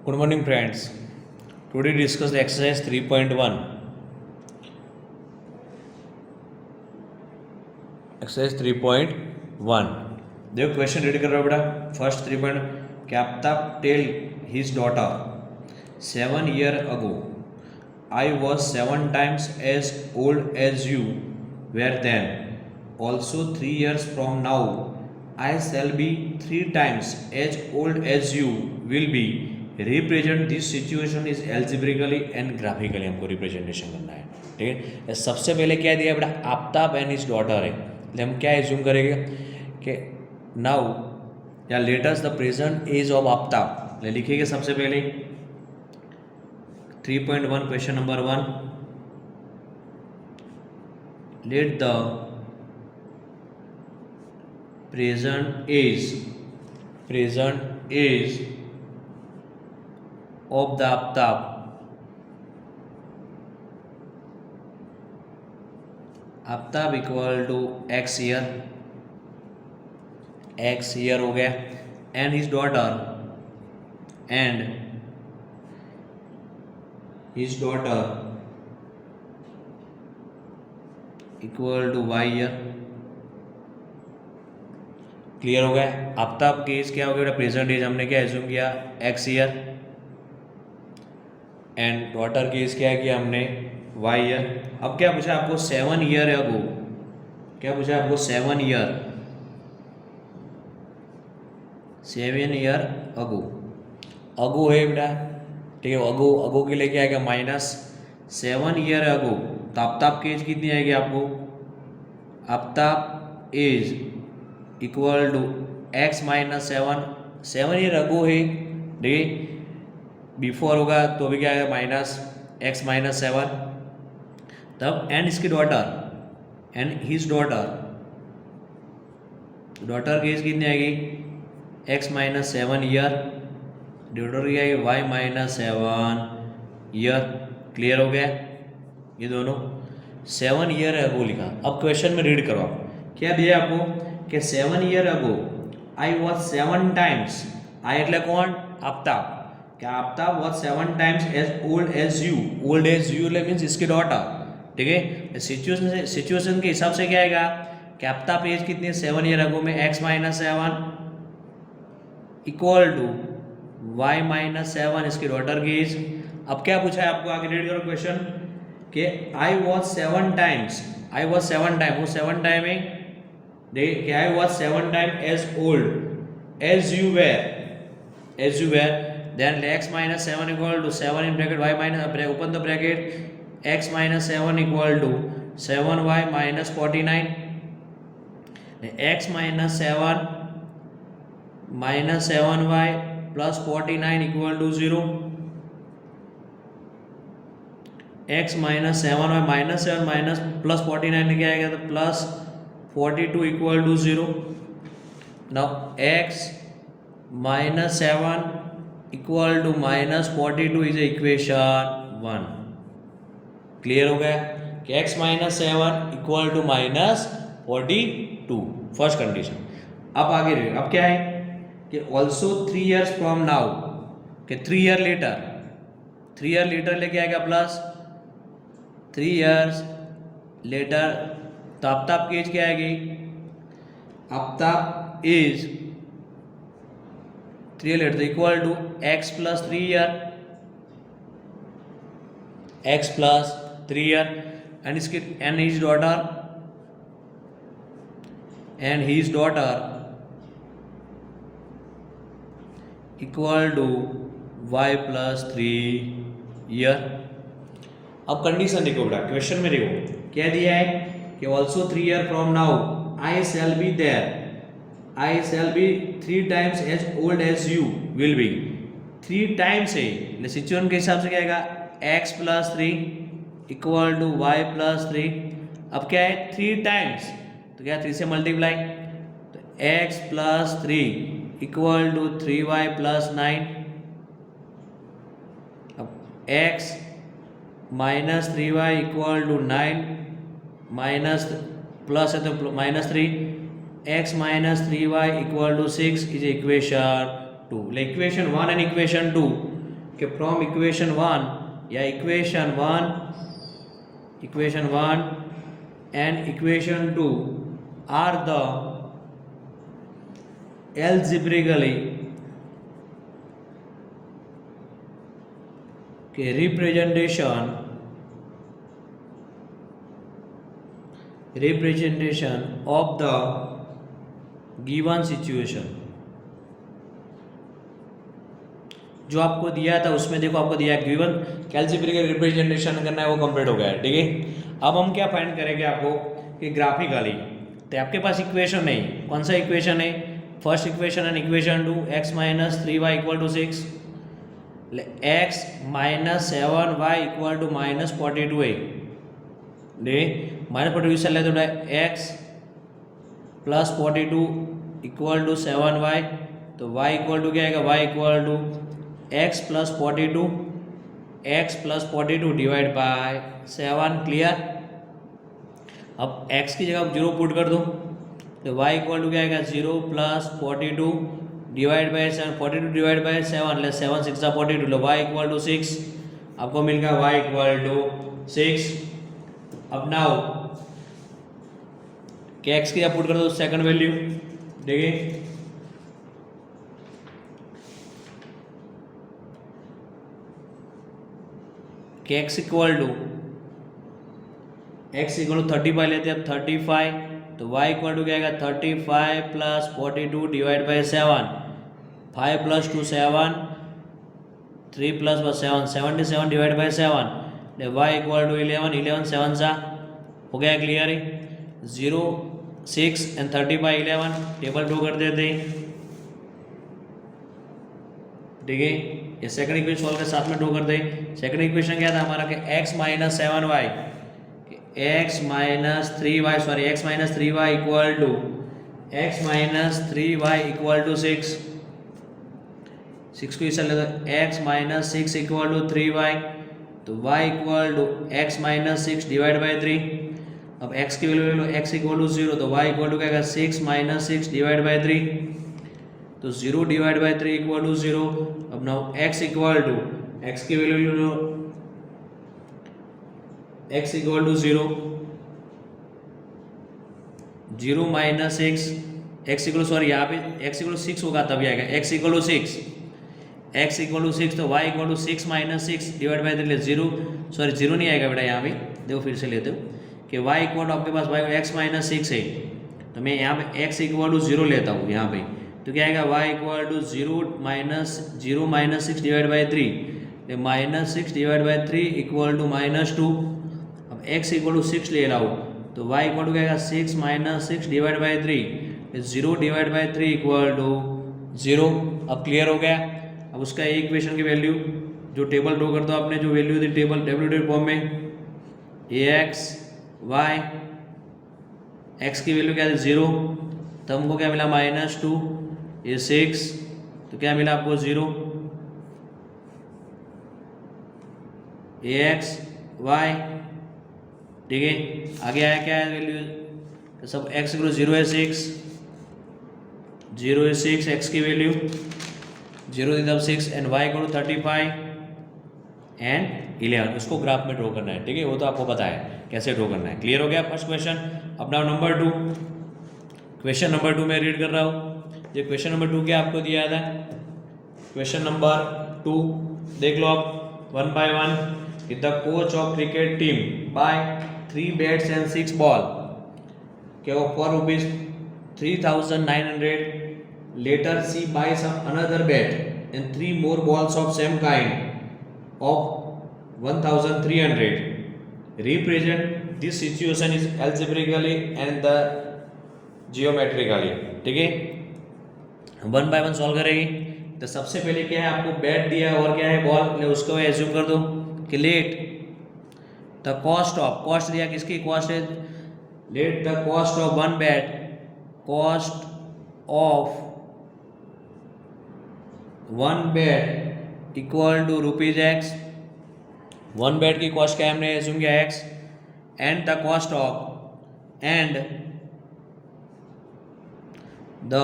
Good morning, friends. Today discuss the exercise 3.1. Exercise 3.1. देखो question read कर रहा हो बेटा. First 3 point. Captain tell his daughter 7 years ago I was 7 times as old as you were then. Also 3 years from now I shall be 3 times as old as you will be. Represent this situation is algebraically and graphically हमको representation करना है. ठीक है. सबसे पहले क्या दिया बेटा, आफ्ताब एंड हिज डॉटर है. तो हम क्या एज्यूम करेंगे कि नाउ या let us the present age of Aftab लिखेंगे. सबसे पहले 3.1 question number 1. Let the present age of the Aftab equal to x year हो गया. And his daughter equal to y year. Clear हो गया. आफ्ताब की एज क्या हो गया, प्रेजेंट एज हमने क्या एज्यूम किया, x year. एंड डॉटर की एज क्या किया हमने, y year. अब क्या पूछा आपको, 7 year अगो. क्या पूछा आपको, 7 year अगो. अगो है बेटा. ठीक है. अगो के लिए क्या आएगा, -7 year अगो. तो आफ्ताब की एज कितनी आएगी आपको, Aftab age equal to x - 7 year ago है. ठीक है. बिफोर होगा तो भी क्या आएगा, -x - 7. तब एंड इसकी डॉटर एंड हिज डॉटर की एज कितनी आएगी, x - 7 year. डॉटर की आएगी y - 7 year. क्लियर हो गया. ये दोनों 7 year अगो लिखा. अब क्वेश्चन में रीड करो आप. क्या दिया आपको कि 7 year ago I was 7 times. I એટલે કોણ, आफ्ताब. क्या Aftab was 7 times as old as you. Old as you means इसकी डॉटर. ठीक है. सिचुएशन के हिसाब से क्या आएगा कि आफ्ताब एज कितनी है, 7 year अगो में x - 7 इक्वल टू y - 7 इसकी डॉटर की एज. अब क्या पूछा है आपको, आगे रीड करो क्वेश्चन कि आई वॉज 7 times. वो 7 टाइम है. देखिए कि I was 7 times as old as you were. Then x - 7 equal to 7 in bracket y minus open the bracket x - 7 equal to 7y - 49. x - 7 - 7y plus 49 equal to 0. x - 7y -7 minus plus 49 क्या आएगा, तो plus 42 equal to 0. Now x - 7 equal to -42 is equation 1. Clear हो गया कि x - 7 equal to -42 first condition. अब आगे रहे. अब क्या है कि ऑल्सो 3 years फ्रॉम नाउ, कि 3 year लेटर लेके आएगा प्लस 3 years लेटर. तो आफ्ताब की एज क्या आएगी, Aftab age 3 later equal to x + 3 year. And इसके and his daughter equal to y + 3 year. अब कंडीशन देखो बेटा, क्वेश्चन में देखो क्या दिया है कि also 3 year from now I shall be 3 times as old as you will be. 3 times है, सिचुएशन के हिसाब से क्या आएगा, x + 3 इक्वल टू y + 3. अब क्या है 3 times, तो क्या 3 से मल्टीप्लाई, तो x + 3 इक्वल टू 3y + 9. अब x - 3y equal to 9 minus plus है तो -3. x minus 3y equal to 6 is equation 2. Equation 1 and equation 2 कि फ्रॉम इक्वेशन 1 या equation 1 and equation 2 are the algebraically के representation of the given situation। जो आपको दिया था उसमें देखो आपको दिया है गिवन कैल्जिब्रिकल रिप्रेजेंटेशन करना है, वो कंप्लीट हो गया है, ठीक है। अब हम क्या फाइंड करेंगे आपको कि ग्राफिकली, तो आपके पास इक्वेशन नहीं, कौन सा इक्वेशन है, first equation and equation 2 x minus 3y equal to 6, x minus 7y equal to minus 42 है, माइनस 42 से ले तो x plus 42 equal to 7y, तो y इक्वल टू क्या आएगा, y equal to x plus 42 divide by 7, clear. अब x की जगह 0 पुट कर दो, तो y इक्वल टू क्या आएगा 0 plus 42 divide by 7, 42 divide by 7 ले 7 6 42, लो y इक्वल टू 6, आपको मिल गया y इक्वल टू 6। अब नाउ कि x की पुट कर दो सेकंड वैल्यू, देखिए कि x इक्वल टू 35 लेते हैं, अब 35, तो y इक्वल टू क्या आएगा 35 plus 42 divide by 7, 5 plus 2 7, 3 plus 7 77 divide by 7, y equal to 11 7 सा हो गया, क्लियर है। 0 6 एंड 30 बाई 11 टेबल ड्रॉ कर देते हैं, ठीक है। ये सेकंड इक्वेशन सॉल्व के साथ में ड्रॉ कर दें। सेकंड इक्वेशन क्या था हमारा कि x minus 7y, x minus 3y sorry x minus 3y equal to six, 6 को इस ले तो x minus 6 equal to 3y, तो y equal to x minus 6 divide by 3। अब x की वैल्यू ले लो, x इक्वल टू 0, तो y इक्वल टू क्या आएगा 6 माइनस 6 डिवाइड बाई 3, तो 0 डिवाइड बाई 3 इक्वल टू 0। अब now x equal to, x की वैल्यू ले लो, x equal to 0, 0 minus 6, x equal sorry यहाँ पे x इक्वल 6 होगा तभी आएगा, x इक्वल टू 6, तो y equal to 6 minus 6 divide by 3, 0 sorry 0 नहीं आएगा बेटा, यहाँ पे देखो फिर से लेते हो कि y इक्वल टू आपके पास y x माइनस 6 है, तो मैं यहाँ पे x इक्वल टू 0 लेता हूँ यहाँ पे, तो क्या आएगा y equal to 0 minus 6 divide by 3, minus 6 divide by 3 equal to minus 2। अब x इक्वल टू 6 ले रहा हूँ, तो y इक्वल टू क्या आएगा 6 minus 6 divide by 3, 0 divide by 3 equal to 0। अब क्लियर हो गया। अब उसका एक इक्वेशन की वैल्यू जो टेबल ड्रॉ कर दो आपने, जो वैल्यू थी टेबल टेबल फॉर्म में, ax y, x की वैल्यू क्या थी 0, तो हमको क्या मिला माइनस 2, ये 6, तो क्या मिला आपको 0, ax y, ठीक है। आगे आया क्या है वैल्यू, तो सब x इक्वल 0 है 6, 0 है 6 x की वैल्यू 0 थी तब 6 एंड y इक्वल 35 एंड 11, उसको ग्राफ में ड्रॉ करना है, ठीक है, वो तो आपको पता है कैसे ड्रॉ करना है। क्लियर हो गया फर्स्ट क्वेश्चन। अब नाउ नंबर 2, क्वेश्चन नंबर 2 मैं रीड कर रहा हूँ। ये क्वेश्चन नंबर 2 क्या आपको दिया था, क्वेश्चन नंबर 2 देख लो आप 1 by 1। The coach of cricket team buy 3 bats and 6 ball for rupees 3,900, later she buys some another bat and 3 more balls of same kind of 1,300. Represent this situation is algebraically and the geometrically, ठीक है। 1 by 1 solve करेगी। तो सबसे पहले क्या है, आपको bat दिया और क्या है बॉल, उसको एज्यूम कर दो कि लेट द कॉस्ट दिया, किसकी कॉस्ट है, let the cost of 1 bat, cost of 1 bat equal to rupees x. 1 bat की कॉस्ट क्या है, हमने एज्यूम किया x, and the cost of the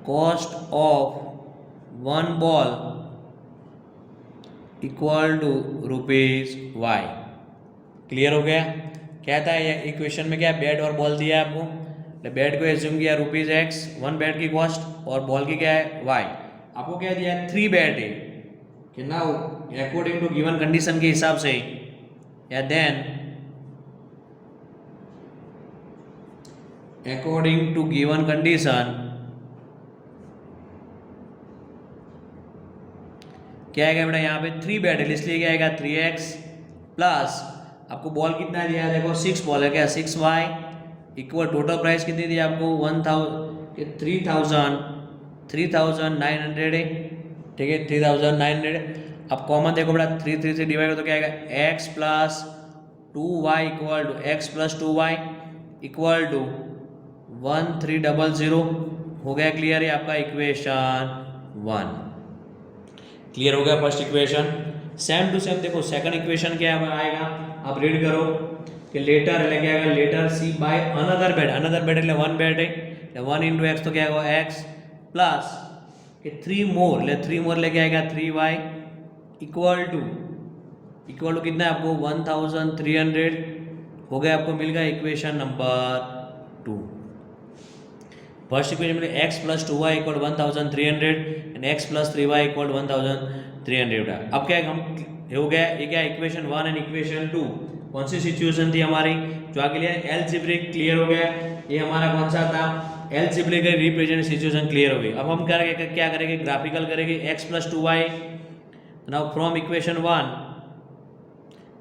cost of 1 ball equal to rupees y. Clear हो गया? क्या था ये इक्वेशन में, क्या बेड और बॉल दिया है आपको, बेड को एज्यूम किया रुपीज एक्स, वन बेड की कॉस्ट, और बॉल की क्या है वाई। आपको क्या दिया है, 3 बेड है कि now according to given condition के हिसाब से, या then according to given condition क्या आएगा बेटा, यहाँ पे 3 बेड है इसलिए क्या आएगा 3x प्लस आपको बॉल कितना दिया है, देखो 6 बॉल है, क्या 6y इक्वल टोटल प्राइस कितनी दी आपको 3,900 है, ठीक है 3,900। अब कॉमन देखो बेटा 3 से डिवाइड हो तो क्या आएगा x plus 2y equal to x plus 2y equal to 1300 हो गया। क्लियर है आपका इक्वेशन 1। क्लियर हो गया first equation. Same to same देखो सेकंड इक्वेशन क्या आएगा, आप रीड करो कि लेटर लेके आएगा letter C by another bed, another bed એટલે 1 बेड है, 1 इंटू एक्स तो क्या आएगा x प्लस कि 3 मोर लेके आएगा 3y इक्वल टू कितना है आपको 1300 हो गया। आपको मिल गया इक्वेशन नंबर 2। फर्स्ट इक्वेशन में x plus 2y equal 1300 and x plus 3y equal 1300। अब क्या हम हो गया, ये क्या इक्वेशन 1 एंड इक्वेशन 2 कौन सी सिचुएशन थी हमारी, जो आगे लिया एलजेब्रिक। क्लियर हो गया, ये हमारा कौन सा था एलजेब्रिक रिप्रेजेंट सिचुएशन। क्लियर हो गई। अब हम क्या करेंगे ग्राफिकल करेंगे x plus 2y। Now from equation 1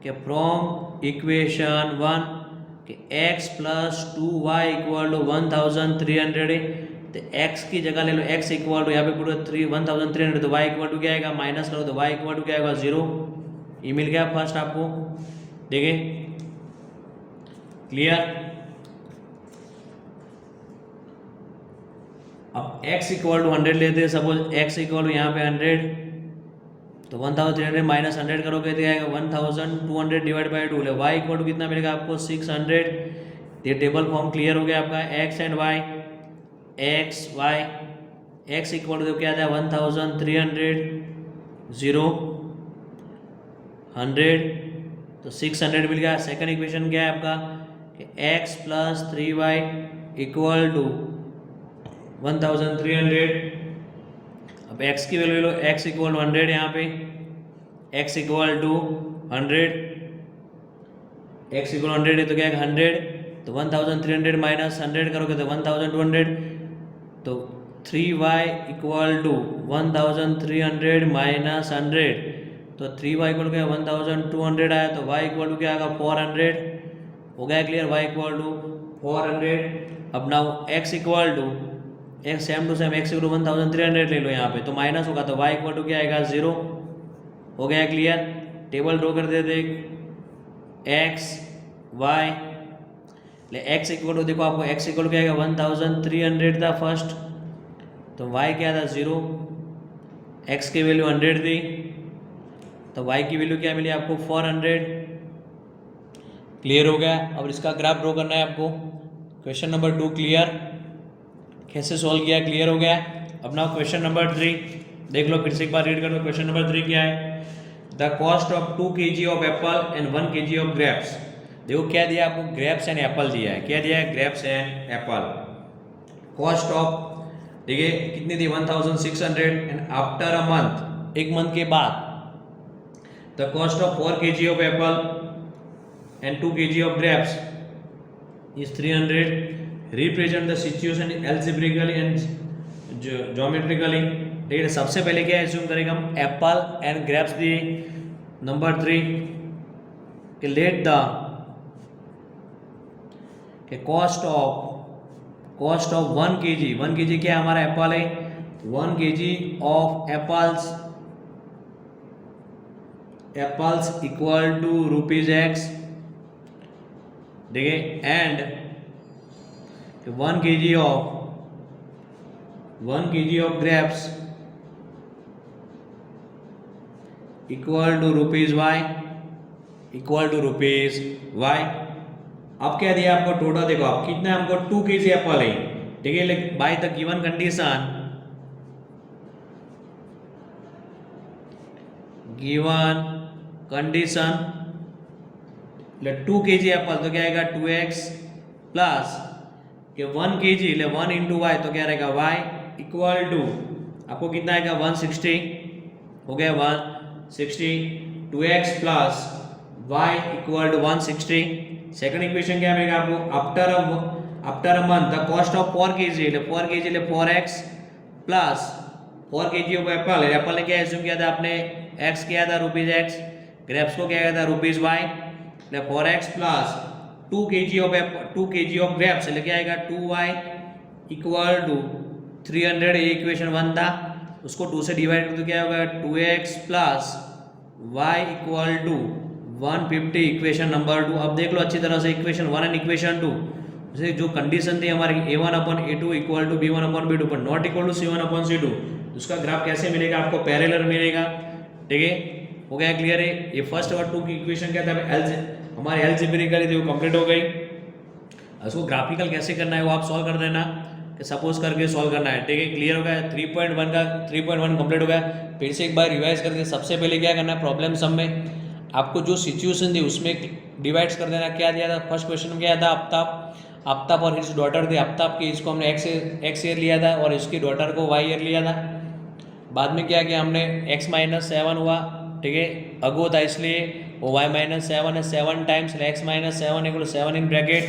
के फ्रॉम इक्वेशन 1 कि x plus 2y equal to 1300 है, तो x की जगह ले लो x इक्वल टू यहाँ पे पूरा 1300 तो y इक्वल टू क्या आएगा, माइनस करो तो y इक्वल टू क्या आएगा 0। ये मिल गया फर्स्ट आपको, देखिए क्लियर। अब x इक्वल टू 100 लेते हैं, सपोज x इक्वल टू यहाँ पे 100 तो 1300 माइनस 100 करोगे तो आएगा 1200 divide by 2। y equal to कितना मिलेगा आपको 600। ये टेबल फॉर्म क्लियर हो गया आपका x and y, x equal to क्या आता है 1300 0 100 तो 600 मिल गया। सेकंड इक्वेशन क्या है आपका कि x plus 3y equal to 1300। अब x की वैल्यू लो, x इक्वल टू 100, यहाँ पे x equal to 100, x equal 100 है तो क्या है 100 तो 1300 माइनस 100 करोगे तो 1200 तो 3y इक्वल टू 1300 माइनस 100 तो 3y इक्वल क्या 1200 आया तो y इक्वल टू क्या आएगा 400 हो गया। Clear, y equal to 400। अब now x equal to same to same x equal to 1300 ले लो यहाँ पे तो माइनस होगा तो y इक्वल टू क्या आएगा 0 हो गया। क्लियर, टेबल ड्रॉ कर देते x y ले x इक्वल टू देखो आपको x इक्वल क्या आएगा 1300 था फर्स्ट तो y क्या था 0, x की वैल्यू 100 थी तो y की वैल्यू क्या मिली आपको 400। क्लियर हो गया। अब इसका ग्राफ ड्रॉ करना है आपको। क्वेश्चन नंबर 2 क्लियर, कैसे सॉल्व किया क्लियर हो गया। अब नाउ क्वेश्चन नंबर 3 देख लो, फिर से एक बार रीड कर लो। क्वेश्चन नंबर 3 क्या है, the cost of 2 kg of Apple and 1 kg of grapes. देखो क्या दिया आपको, ग्रेप्स एंड एप्पल दिया है। क्या दिया है, grapes and Apple. Cost of देखिए कितनी थी 1600 एंड आफ्टर अ मंथ, एक मंथ के बाद the cost of 4 kg of Apple and 2 kg of grapes is 300। Represent the situation algebraically and geometrically. ठीक है, सबसे पहले क्या एज्यूम करेंगे हम, Apple and grapes the. Number 3 कि let the cost of 1 kg, 1 kg क्या हमारा एप्पल है, 1 kg of apples equal to ₹x। देखिए and 1 kg of grapes equal to ₹y equal to ₹y। अब क्या दिया आपको टोटल, देखो आप कितना हमको 2 kg एप्पल है, ठीक है, bye the given condition given condition એટલે 2 kg एप्पल तो क्या आएगा 2x प्लस कि 1 kg એટલે 1 इंटू वाई तो क्या रहेगा y इक्वल टू आपको कितना आएगा 160 हो गया 160 2x plus y equal to 160 second equation क्या मिलेगा आपको after a month the cost of 4 kg એટલે 4 kg એટલે 4x plus 4 kg of apple apple ने क्या एज्यूम किया था आपने x किया था ₹x ग्रेप्स को क्या किया था ₹y એટલે 4x plus 2 kg of grapes એટલે क्या आएगा 2y इक्वल टू 300 ये इक्वेशन 1 था उसको 2 से डिवाइड कर तो क्या होगा 2x plus y equal to 150 equation number 2। अब देख लो अच्छी तरह से इक्वेशन 1 एंड इक्वेशन 2 जैसे जो कंडीशन थी हमारी a1/a2 इक्वल टू b1/b2 पर नॉट इक्वल टू c1/c2 उसका ग्राफ कैसे मिलेगा आपको पैरेलल मिलेगा। ठीक है हो गया क्लियर है। ये फर्स्ट और 2 की इक्वेशन क्या था हमारे एल्जेब्रिकली थी वो कंप्लीट हो गई। उसको ग्राफिकल कैसे करना है वो आप सॉल्व कर देना कि सपोज करके सॉल्व करना है। ठीक है क्लियर हो गया 3.1 का 3.1 कंप्लीट हो गया। फिर से एक बार रिवाइज करके सबसे पहले क्या करना है प्रॉब्लम सम में आपको जो सिचुएशन थी उसमें डिवाइड्स कर देना। क्या दिया था फर्स्ट क्वेश्चन में क्या था आफ्ताब और हिज डॉटर थी। आफ्ताब की इसको हमने एक्स ईयर लिया था और इसकी डॉटर को वाई ईयर लिया था। बाद में क्या किया हमने x-7 हुआ। ठीक है अगो था इसलिए वो y-7 है 7 times x-7 equal 7 in bracket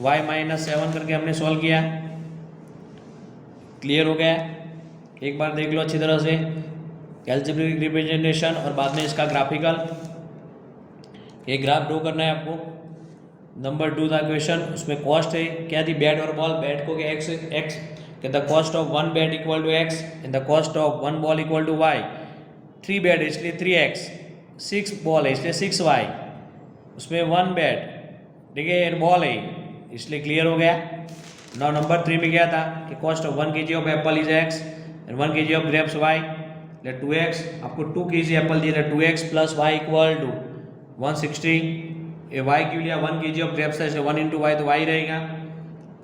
y-7 करके हमने सॉल्व किया। क्लियर हो गया। एक बार देख लो अच्छी तरह से एल्जेब्रिक रिप्रेजेंटेशन और बाद में इसका ग्राफिकल एक ग्राफ ड्रॉ करना है आपको। नंबर 2 था क्वेश्चन उसमें कॉस्ट है क्या थी बैट और बॉल। बैट को क्या x कि the cost of 1 bat equal to x and the cost of 1 ball equal to y। 3 bat है इसलिए 3x 6 बॉल है इसलिए 6y उसमें 1 बैट ठीक है बॉल है इसलिए क्लियर हो गया। नाउ नंबर 3 में क्या था कि cost of 1 kg of Apple is x and 1 kg of grapes y 2x आपको 2 kg एप्पल दिया 2x plus y equal to 160 ये y क्यों लिया 1 kg ऑफ ग्रेप्स है 1 इंटू वाई तो y रहेगा।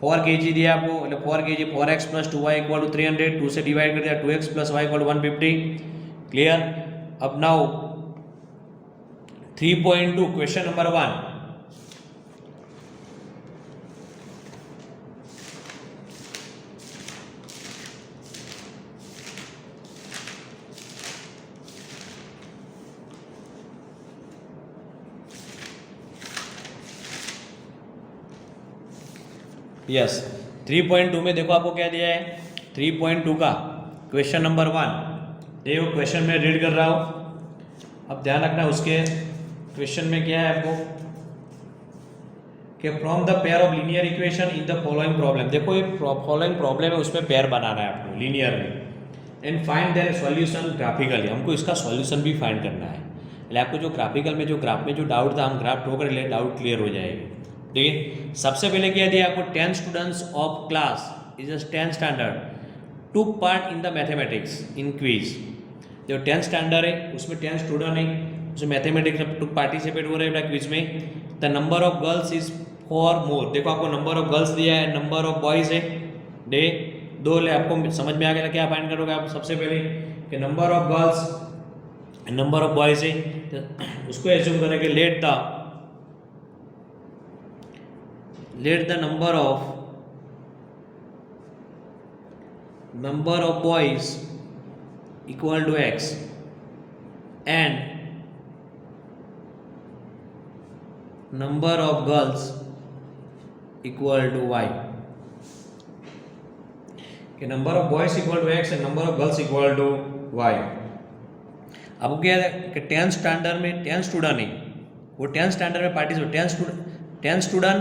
4 kg दिया आपको मतलब 4 kg 4x plus 2y equal to 300 2 से डिवाइड कर दिया 2x plus y equal to 150 clear. अब नाउ 3.2 क्वेश्चन नंबर 1 यस 3.2 में देखो आपको क्या दिया है 3.2 का क्वेश्चन नंबर 1 देखो क्वेश्चन में रीड कर रहा हूँ। अब ध्यान रखना उसके क्वेश्चन में क्या है आपको कि from the pair of linear equation in the following problem. देखो ये फॉलोइंग प्रॉब्लम है उसमें पेयर बनाना है आपको लीनियर में and find their solution graphically. हमको इसका सॉल्यूशन भी फाइंड करना है। એટલે आपको जो ग्राफिकल में जो ग्राफ में जो डाउट था हम ग्राफ ड्रॉ कर ले डाउट क्लियर हो जाएगी। ठीक है सबसे पहले क्या दिया आपको 10 students of class is 10 standard to part in the mathematics in quiz. जो 10 स्टैंडर्ड है उसमें 10 स्टूडेंट है उसमें मैथमेटिक्स में टू पार्टिसिपेट हो रहे हैं क्विज में। The number of girls is 4 मोर। देखो आपको नंबर ऑफ गर्ल्स दिया है नंबर ऑफ बॉयज है डे 2 ले आपको समझ में आ गया क्या फाइंड करोगे आप सबसे पहले कि number of girls number of boys है तो उसको एज्यूम करेंगे late the number of boys equal to x and number of girls equal to y। कि number of boys equal to x and number of girls equal to y। अब क्या है कि 10 standard में 10 स्टूडेंट है वो 10 standard में participate 10 student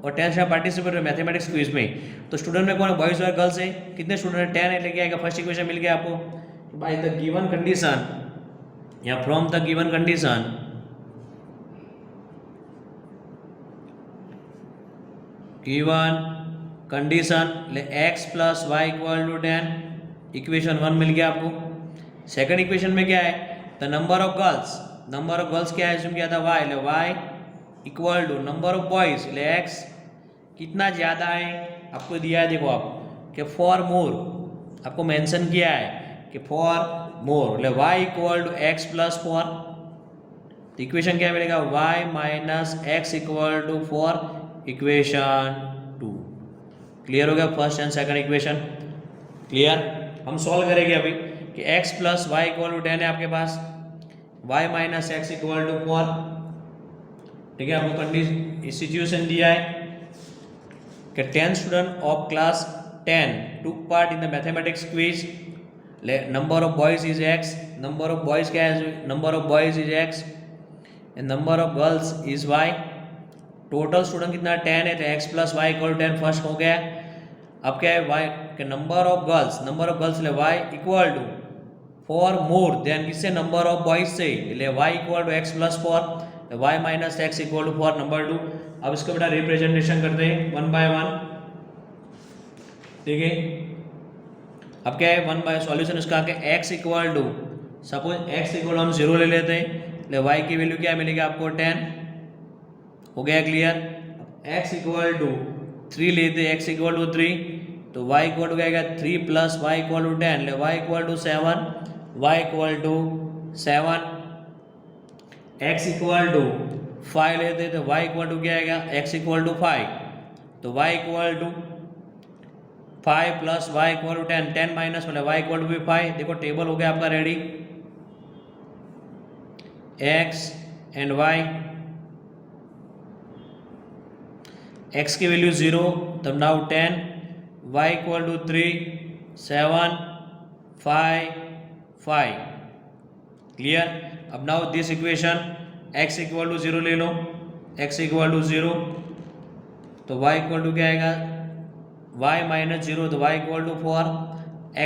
और 10 से पार्टिसिपेट मैथमेटिक्स क्विज में। तो स्टूडेंट में कौन है बॉयज और गर्ल्स है कितने स्टूडेंट है 10 है लेके आएगा। फर्स्ट इक्वेशन मिल गया आपको बाय द गिवन कंडीशन या from the given condition x plus y equal to 10 equation 1 मिल गया आपको। सेकंड इक्वेशन में क्या है द नंबर ऑफ गर्ल्स क्या है एज्यूम किया था y equal to number of boys x कितना ज़्यादा है आपको दिया है। देखो आप कि 4 मोर आपको मेंशन किया है कि 4 मोर એટલે y equal to x plus 4 equation क्या मिलेगा y minus x equal to 4 equation 2 clear हो गया first and second equation clear हम सॉल्व करेंगे अभी कि x plus y equal to 10 है आपके पास y minus x equal to 4 ठीक है आपको कंडीशन सिचुएशन दिया है कि 10 student of class 10 took part in the mathematics quiz number of boys is x number of boys क्या है number of boys is x and number of girls is y total student कितना 10 है तो x plus y equal 10 first हो गया अब क्या है y के नंबर ऑफ गर्ल्स ले y equal to 4 more than किससे नंबर ऑफ बॉयज से ले y equal to x plus 4 y minus x equal to 4 number 2 अब इसको बेटा रिप्रेजेंटेशन करते हैं 1 बाय 1 ठीक है अब क्या है 1 बाय सॉल्यूशन इसका के x equal to suppose x equal हम 0 ले लेते हैं ले y की वैल्यू क्या मिलेगी आपको 10 हो गया क्लियर x इक्वल टू 3 लेते x इक्वल टू 3 तो y इक्वल टू क्या आएगा 3 प्लस y इक्वल टू 10 ले y equal to 7 y equal to 7 x equal to 5 लेते तो y इक्वल टू क्या आएगा x इक्वल टू 5 तो y equal to 5 plus y equal to 10 10 minus मतलब y इक्वल टू भी 5 देखो टेबल हो गया आपका ready x and y x की वैल्यू 0 तब now 10 y equal to 3 7 5 5 clear अब now this equation x equal to 0 ले लो x इक्वल टू 0 तो y इक्वल टू क्या आएगा y माइनस 0 तो y इक्वल टू 4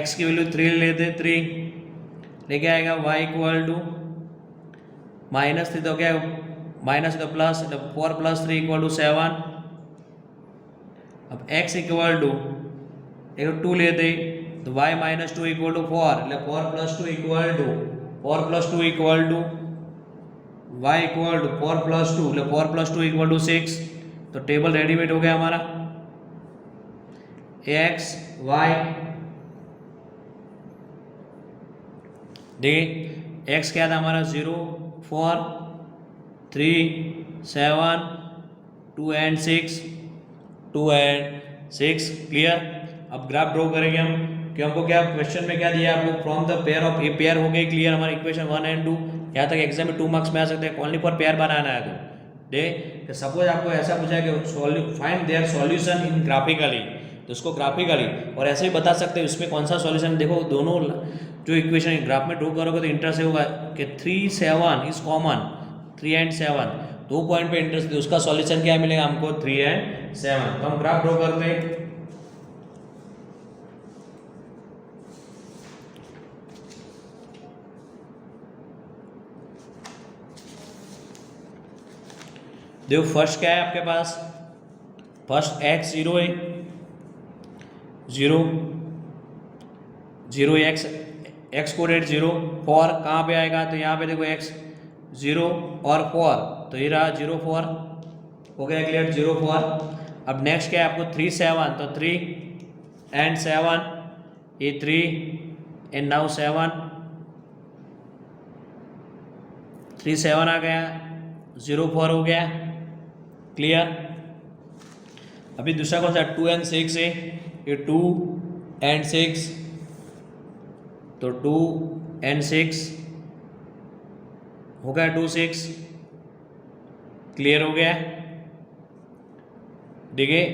x की वैल्यू 3 लेते 3 लेके आएगा y इक्वल टू माइनस 3 तो क्या माइनस तो प्लस 4 प्लस 3 इक्वल टू 7 अब x इक्वल टू 2 लेते तो y माइनस 2 इक्वल टू 4 એટલે 4 plus 2 equal to 4 plus 2 equal to y equal to 4 plus 2 એટલે 4 प्लस 2 इक्वल टू 6 तो टेबल रेडीमेड हो गया हमारा x y देखिए x क्या था हमारा 0 4 3 7 2 एंड 6 क्लियर अब ग्राफ ड्रॉ करेंगे हम कि हमको क्या क्वेश्चन में क्या दिया आपको from the pair of a pair हो गई क्लियर हमारे इक्वेशन 1 एंड 2 यहाँ तक एग्जाम में 2 मार्क्स में आ सकते हैं ओनली फॉर पेयर बनाना है तो दे सपोज आपको ऐसा पूछा कि find their solution in graphically तो उसको ग्राफिकली और ऐसे ही बता सकते हैं उसमें कौन सा सॉल्यूशन देखो दोनों जो इक्वेशन ग्राफ में ड्रॉ करोगे तो इंटरेस्ट होगा कि 3 7 इज कॉमन 3 एंड 7 2 पॉइंट पे इंटरेस्ट उसका सॉल्यूशन क्या मिलेगा हमको 3 एंड 7 तो हम ग्राफ ड्रॉ करते हैं देखो फर्स्ट क्या है आपके पास फर्स्ट x 0 है 0 x कोडेड 0 4 कहाँ पे आएगा तो यहाँ पे देखो x 0 और 4 तो ये रहा 0 4 हो गया क्लियर 0 4 अब नेक्स्ट क्या है आपको 3 7 तो 3 एंड 7 ये 3 एंड नाउ 7 3 7 आ गया 0 4 हो गया क्लियर अभी दूसरा कौन सा 2 एंड 6 है ये 2 एंड 6 तो 2 एंड 6 हो गया 2 6 क्लियर हो गया देखिए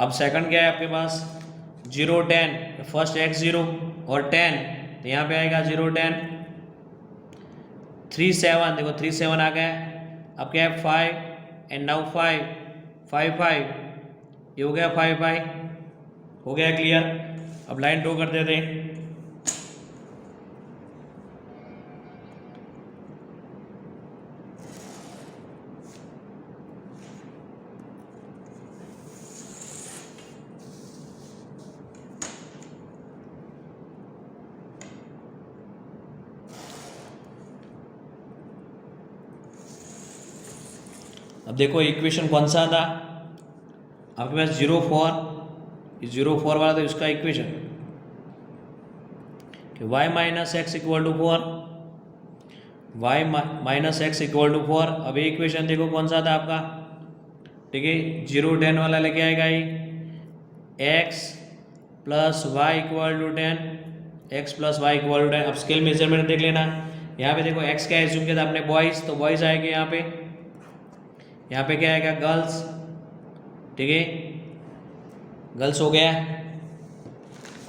अब सेकंड क्या है आपके पास 0 10 फर्स्ट x 0 और 10 तो यहाँ पे आएगा 0 10 3 7 देखो 3 7 आ गया अब क्या है 5 एंड नाउ 5 5 5 ये हो गया 5 5 हो गया क्लियर अब लाइन ड्रॉ कर देते हैं अब देखो इक्वेशन कौन सा था आपके पास 0 4 वाला तो इसका इक्वेशन कि y minus x equal to 4, y minus x equal to 4। अब ये इक्वेशन देखो कौन सा था आपका, ठीक है, 0 10 वाला लेके आएगा ये, x plus y equal to 10, x plus y equal to 10। अब स्केल मेजरमेंट देख लेना, यहाँ पे देखो x क्या एज्यूम किया था आपने, बॉयज़, तो बॉयज़ आएंगे यहाँ पे क्या आएगा, गर्ल्स, ठीक है, गर्ल्स हो गया।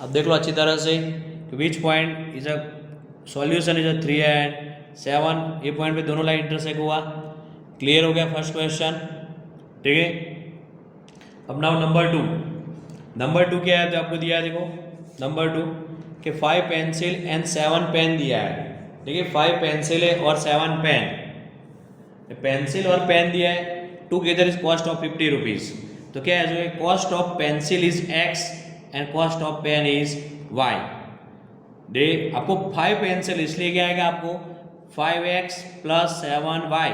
अब देख लो अच्छी तरह से, which point is a solution is a 3 and 7, ये पॉइंट पे दोनों लाइन इंटरसेक्ट हुआ। क्लियर हो गया फर्स्ट क्वेश्चन, ठीक है। अब नाउ नंबर 2 क्या है, तो आपको दिया है, देखो नंबर 2 कि 5 पेंसिल एंड 7 पेन दिया है, ठीक है, 5 पेंसिल है और 7 पेन, पेंसिल और पेन दिया है, together is cost of 50 rupees. तो क्या है, जो cost of pencil is x and cost of pen is y। दे आपको 5 पेंसिल इसलिए क्या आएगा, आपको 5x प्लस 7y।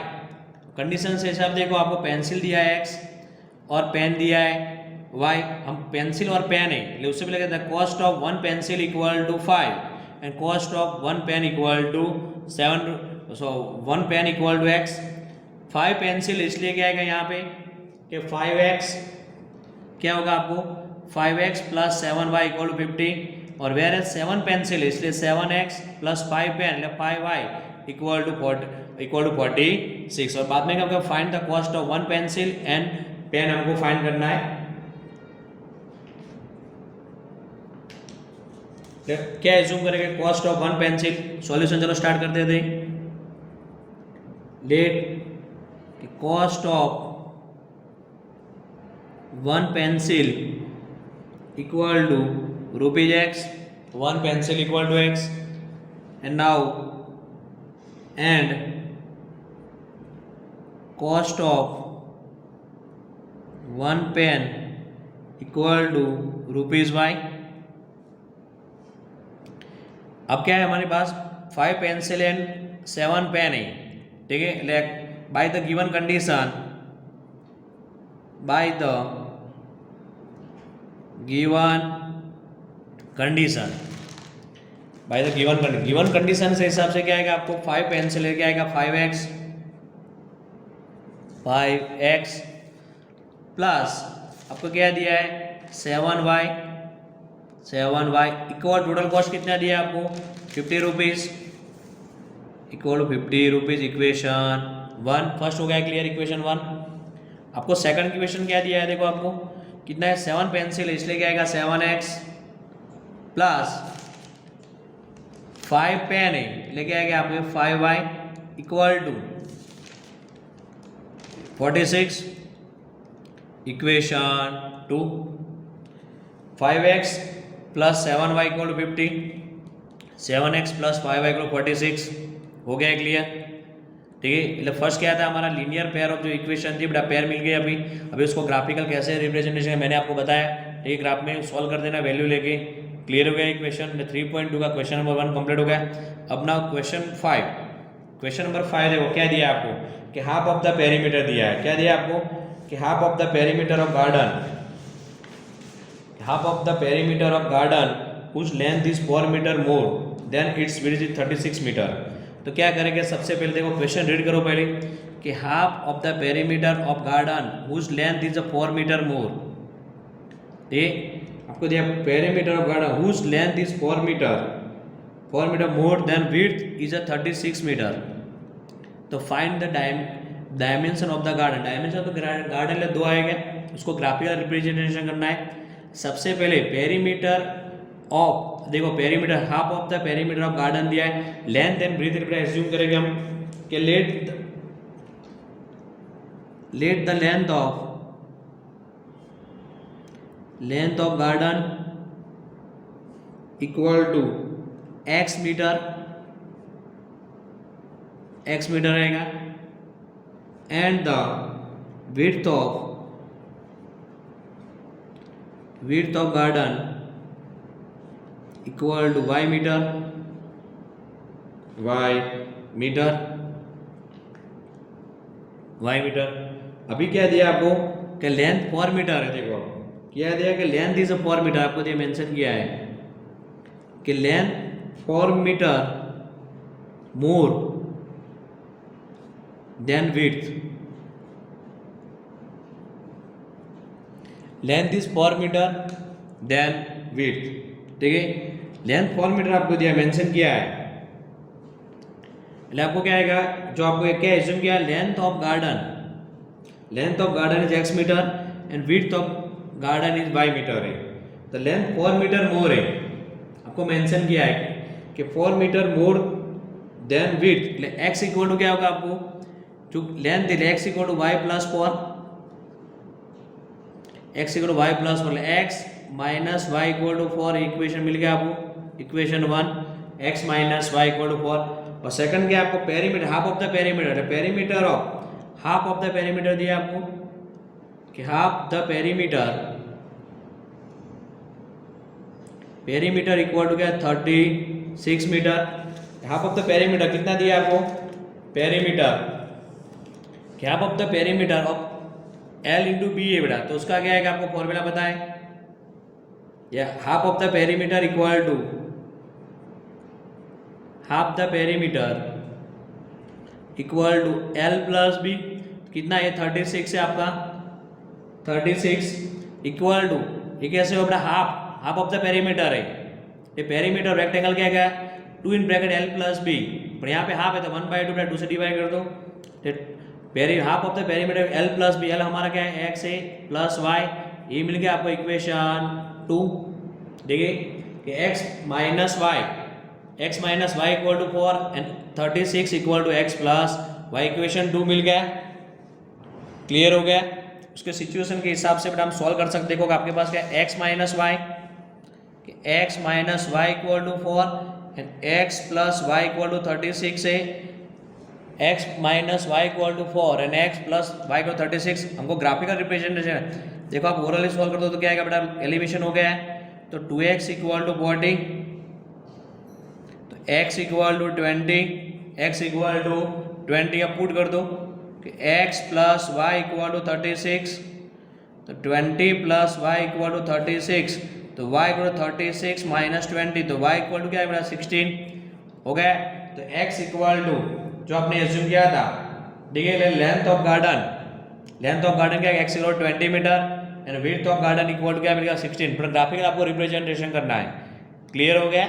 कंडीशन से हिसाब देखो, आपको पेंसिल दिया है x और पेन दिया है y, हम पेंसिल और पेन है, इसलिए उससे पहले कहते हैं cost of 1 pencil equal to 5 and cost of 1 pen equal to 7, so 1 pen equal to x। 5 pencil इसलिए क्या आएगा यहाँ पे कि 5x क्या होगा, आपको 5x plus 7y equal to 50, और वेर एज 7 पेंसिल इसलिए 7x plus 5 pen 5y equal to 46। और बाद में क्या, find the cost of 1 pencil and pen हमको फाइंड करना है। क्या एज्यूम करेंगे, कॉस्ट ऑफ 1 पेंसिल। सॉल्यूशन चलो स्टार्ट कर देते हैं। Let cost of 1 pencil equal to rupees x, 1 pencil equal to x, and now and cost of 1 pen equal to rupees y। अब क्या है हमारे पास, 5 पेंसिल एंड 7 पेन है, ठीक है, like bye the given condition, bye the given condition से हिसाब से क्या आएगा, आपको 5 पेंसिल है, क्या आएगा 5x प्लस आपको क्या दिया है 7y इक्वल टोटल कॉस्ट कितना दिया है आपको 50 rupees, equal to 50 rupees. Equation 1 first हो गया क्लियर, इक्वेशन 1। आपको सेकंड इक्वेशन क्या दिया है, देखो आपको कितना है, 7 पेंसिल इसलिए क्या आएगा 7x प्लस 5 पेन है, लेके आएगा आपके 5y equal to 46। Equation 2, 5x plus 7y equal to 50, 7x plus 5y equal 46 हो गया क्लियर, ठीक है। मतलब फर्स्ट क्या था हमारा, लीनियर पेयर ऑफ जो इक्वेशन थी, बड़ा पेयर मिल गई अभी उसको ग्राफिकल कैसे रिप्रेजेंटेशन है मैंने आपको बताया, ठीक है, ग्राफ में सॉल्व कर देना वैल्यू लेके। क्लियर हो गया इक्वेशन 3.2 का क्वेश्चन नंबर 1 कंप्लीट हो गया। अब ना क्वेश्चन नंबर 5 देखो क्या दिया आपको कि हाफ ऑफ द पेरीमीटर दिया है, क्या दिया आपको कि half of the perimeter of garden whose length is 4 metre more than its width is 36 metre. तो क्या करेंगे, सबसे पहले देखो क्वेश्चन रीड करो पहले कि half of the perimeter of garden whose length is 4 metre more, ठीक, आपको दिया perimeter of garden whose length is 4 metre more than width is 36 metre. तो find the dimension of the garden, dimension of the garden ले 2 आएगा, उसको graphical representation करना है। सबसे पहले पेरीमीटर ऑफ, देखो perimeter half of the perimeter of garden दिया है, लेंथ एंड ब्रीथ एज्यूम करेंगे हम कि let the length of garden equal to x metre रहेगा, and the width of garden equal to y metre. अभी क्या दिया आपको कि लेंथ 4 मीटर है, देखो क्या दिया कि लेंथ इज 4 मीटर, आपको ये मेंशन किया है कि length 4 metre more than width, length is 4 metre than width, ठीक है। लेंथ 4 मीटर आपको दिया, मेंशन किया है, એટલે आपको क्या आएगा, जो आपको क्या एज्यूम किया, length of garden is x metre and width of garden is y metre है। तो लेंथ 4 मीटर मोर है, आपको मेंशन किया है कि 4 मीटर मोर देन विड्थ, એટલે x इक्वल टू क्या होगा, आपको जो लेंथ है x equal to y plus 4, x equal to y plus 4, x minus y equal to 4, equation मिल गया आपको, equation 1, x minus y equal to 4। और सेकंड क्या आपको perimeter, half of the perimeter, perimeter of half of the perimeter दिया आपको कि half the perimeter equal to क्या, 36 metre. Half of the perimeter कितना दिया आपको, पेरीमीटर कि half of the perimeter of L into B है बेटा, तो उसका क्या है, आपको फॉर्मूला पता है, या half of the perimeter equal to half the perimeter equal to L plus B, कितना है 36 है आपका, 36 इक्वल टू, ये कैसे हो बेटा, हाफ ऑफ द पेरीमीटर है, ये पेरीमीटर रेक्टेंगल क्या गया, 2 in bracket L plus B, पर यहाँ पे हाफ है तो 1/2 बेटा 2 से डिवाइड कर दो, half of the perimeter L plus B, L हमारा क्या है x है प्लस y, ये मिल गया आपको इक्वेशन 2, देखिए कि x minus y equal to 4 and 36 equal to x plus y, equation 2 मिल गया, क्लियर हो गया। उसके सिचुएशन के हिसाब से बेटा हम सॉल्व कर सकते, देखो आपके पास क्या है, x minus y equal to 4 and x plus y equal to 36 है, x minus y equal to 4 and x plus y equal 36, हमको ग्राफिकल रिप्रेजेंटेशन है, देखो आप ओरली सॉल्व कर दो तो क्या आएगा बेटा, एलिमिनेशन हो गया है, तो 2x इक्वल टू 40, तो x इक्वल टू 20 अब पुट कर दो कि x plus y equal to 36, तो 20 प्लस y इक्वल टू 36, तो y इक्वल टू 36 माइनस 20, तो y इक्वल टू क्या है बेटा 16 हो गया। तो x इक्वल टू जो आपने एज्यूम किया था, देखिए लेंथ ऑफ गार्डन क्या है, x equal 20 metre and width of garden equal to क्या मिलेगा 16, पर ग्राफिकल आपको रिप्रेजेंटेशन करना है, क्लियर हो गया।